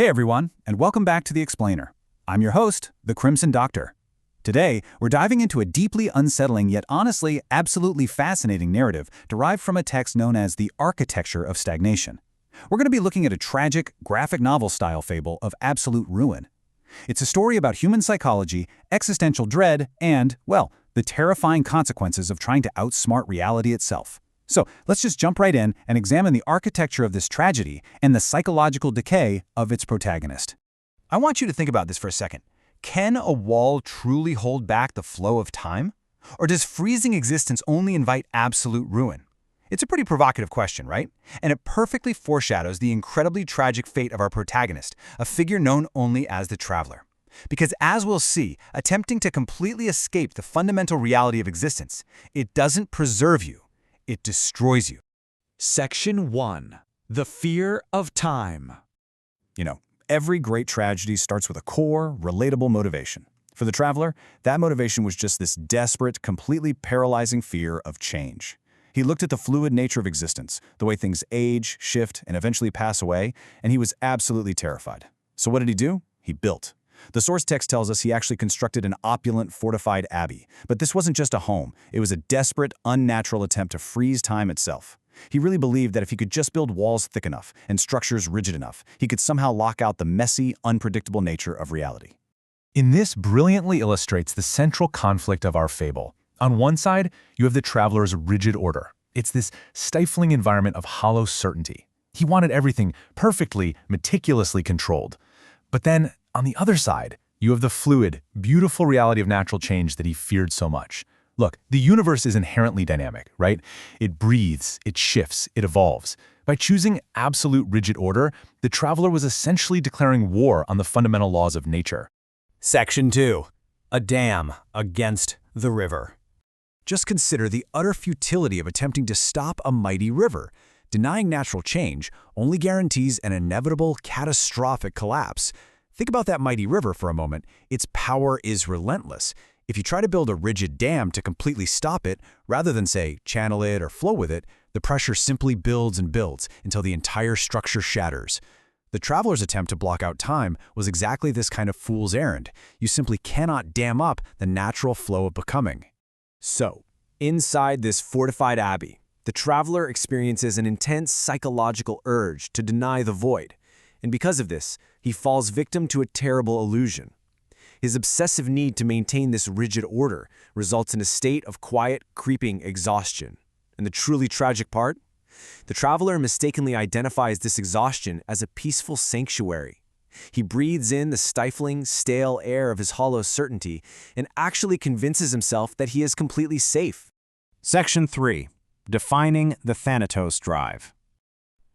Hey everyone, and welcome back to The Explainer. I'm your host, the Crimson Doctor. Today, we're diving into a deeply unsettling yet honestly absolutely fascinating narrative derived from a text known as The Architecture of Stagnation. We're going to be looking at a tragic, graphic novel-style fable of absolute ruin. It's a story about human psychology, existential dread, and, well, the terrifying consequences of trying to outsmart reality itself. So let's just jump right in and examine the architecture of this tragedy and the psychological decay of its protagonist. I want you to think about this for a second. Can a wall truly hold back the flow of time? Or does freezing existence only invite absolute ruin? It's a pretty provocative question, right? And it perfectly foreshadows the incredibly tragic fate of our protagonist, a figure known only as the Traveler. Because as we'll see, attempting to completely escape the fundamental reality of existence, it doesn't preserve you. It destroys you. Section 1. The Fear of Time. Every great tragedy starts with a core, relatable motivation. For the Traveler, that motivation was just this desperate, completely paralyzing fear of change. He looked at the fluid nature of existence, the way things age, shift, and eventually pass away, and he was absolutely terrified. So what did he do? He built. The source text tells us he actually constructed an opulent, fortified abbey. But this wasn't just a home. It was a desperate, unnatural attempt to freeze time itself. He really believed that if he could just build walls thick enough and structures rigid enough, he could somehow lock out the messy, unpredictable nature of reality. In this brilliantly illustrates the central conflict of our fable. On one side, you have the Traveler's rigid order. It's this stifling environment of hollow certainty. He wanted everything perfectly, meticulously controlled. But then, on the other side, you have the fluid, beautiful reality of natural change that he feared so much. Look, the universe is inherently dynamic, right? It breathes, it shifts, it evolves. By choosing absolute rigid order, the Traveler was essentially declaring war on the fundamental laws of nature. Section 2. A dam against the river. Just consider the utter futility of attempting to stop a mighty river. Denying natural change only guarantees an inevitable, catastrophic collapse. Think about that mighty river for a moment. Its power is relentless. If you try to build a rigid dam to completely stop it, rather than, say, channel it or flow with it, the pressure simply builds and builds until the entire structure shatters. The Traveler's attempt to block out time was exactly this kind of fool's errand. You simply cannot dam up the natural flow of becoming. So, inside this fortified abbey, the Traveler experiences an intense psychological urge to deny the void. And because of this, he falls victim to a terrible illusion. His obsessive need to maintain this rigid order results in a state of quiet, creeping exhaustion. And the truly tragic part? The Traveler mistakenly identifies this exhaustion as a peaceful sanctuary. He breathes in the stifling, stale air of his hollow certainty and actually convinces himself that he is completely safe. Section 3. Defining the Thanatos Drive.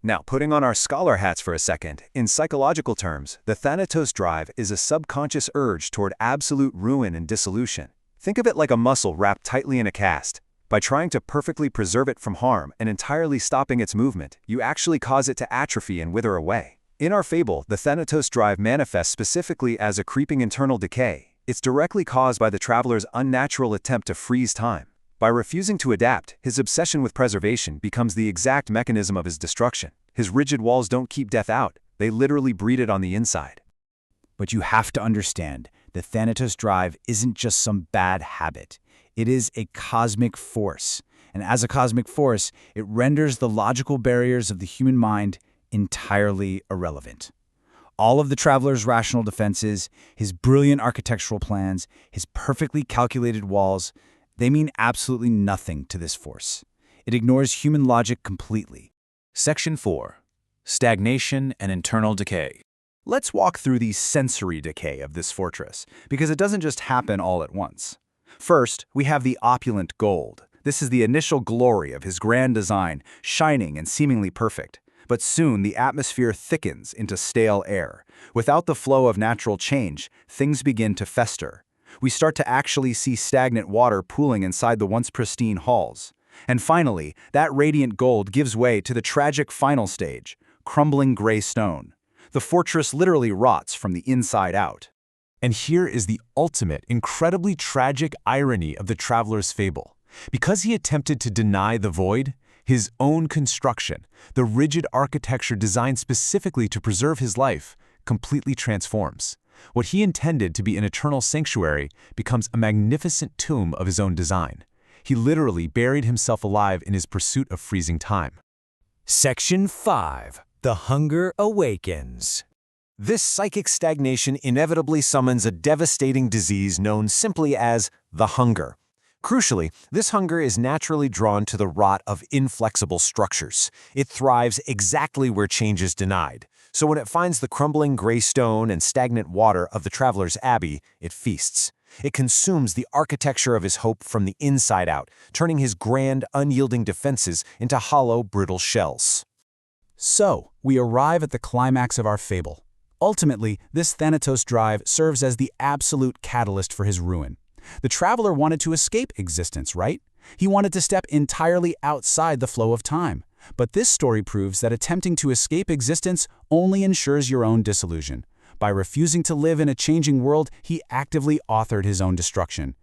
Now, putting on our scholar hats for a second, in psychological terms, the Thanatos drive is a subconscious urge toward absolute ruin and dissolution. Think of it like a muscle wrapped tightly in a cast. By trying to perfectly preserve it from harm and entirely stopping its movement, you actually cause it to atrophy and wither away. In our fable, the Thanatos drive manifests specifically as a creeping internal decay. It's directly caused by the Traveler's unnatural attempt to freeze time. By refusing to adapt, his obsession with preservation becomes the exact mechanism of his destruction. His rigid walls don't keep death out, they literally breed it on the inside. But you have to understand, the Thanatos drive isn't just some bad habit. It is a cosmic force. And as a cosmic force, it renders the logical barriers of the human mind entirely irrelevant. All of the Traveler's rational defenses, his brilliant architectural plans, his perfectly calculated walls, they mean absolutely nothing to this force. It ignores human logic completely. Section 4. Stagnation and internal decay. Let's walk through the sensory decay of this fortress, because it doesn't just happen all at once. First, we have the opulent gold. This is the initial glory of his grand design, shining and seemingly perfect. But soon the atmosphere thickens into stale air. Without the flow of natural change, things begin to fester. We start to actually see stagnant water pooling inside the once pristine halls. And finally, that radiant gold gives way to the tragic final stage, crumbling gray stone. The fortress literally rots from the inside out. And here is the ultimate, incredibly tragic irony of the Traveler's fable. Because he attempted to deny the void, his own construction, the rigid architecture designed specifically to preserve his life, completely transforms. What he intended to be an eternal sanctuary becomes a magnificent tomb of his own design. He literally buried himself alive in his pursuit of freezing time. Section 5. The Hunger Awakens. This psychic stagnation inevitably summons a devastating disease known simply as the hunger. Crucially, this hunger is naturally drawn to the rot of inflexible structures. It thrives exactly where change is denied. So when it finds the crumbling gray stone and stagnant water of the traveler's abbey, it feasts. It consumes the architecture of his hope from the inside out, turning his grand, unyielding defenses into hollow, brittle shells. So, we arrive at the climax of our fable. Ultimately, this Thanatos drive serves as the absolute catalyst for his ruin. The traveler wanted to escape existence, right? He wanted to step entirely outside the flow of time. But this story proves that attempting to escape existence only ensures your own disillusion. By refusing to live in a changing world, he actively authored his own destruction.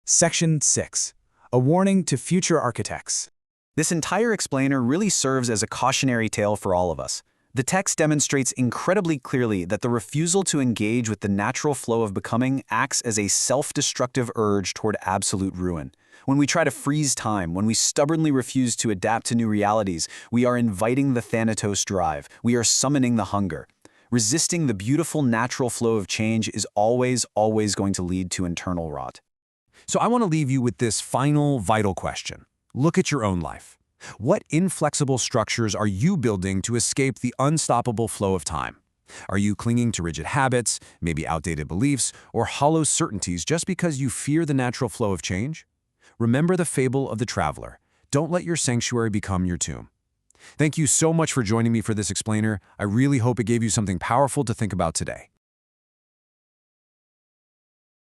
Section 6. A warning to future architects. This entire explainer really serves as a cautionary tale for all of us. The text demonstrates incredibly clearly that the refusal to engage with the natural flow of becoming acts as a self-destructive urge toward absolute ruin. When we try to freeze time, when we stubbornly refuse to adapt to new realities, we are inviting the Thanatos drive. We are summoning the hunger. Resisting the beautiful natural flow of change is always going to lead to internal rot. So I want to leave you with this final, vital question. Look at your own life. What inflexible structures are you building to escape the unstoppable flow of time? Are you clinging to rigid habits, maybe outdated beliefs, or hollow certainties just because you fear the natural flow of change? Remember the fable of the traveler. Don't let your sanctuary become your tomb. Thank you so much for joining me for this explainer. I really hope it gave you something powerful to think about today.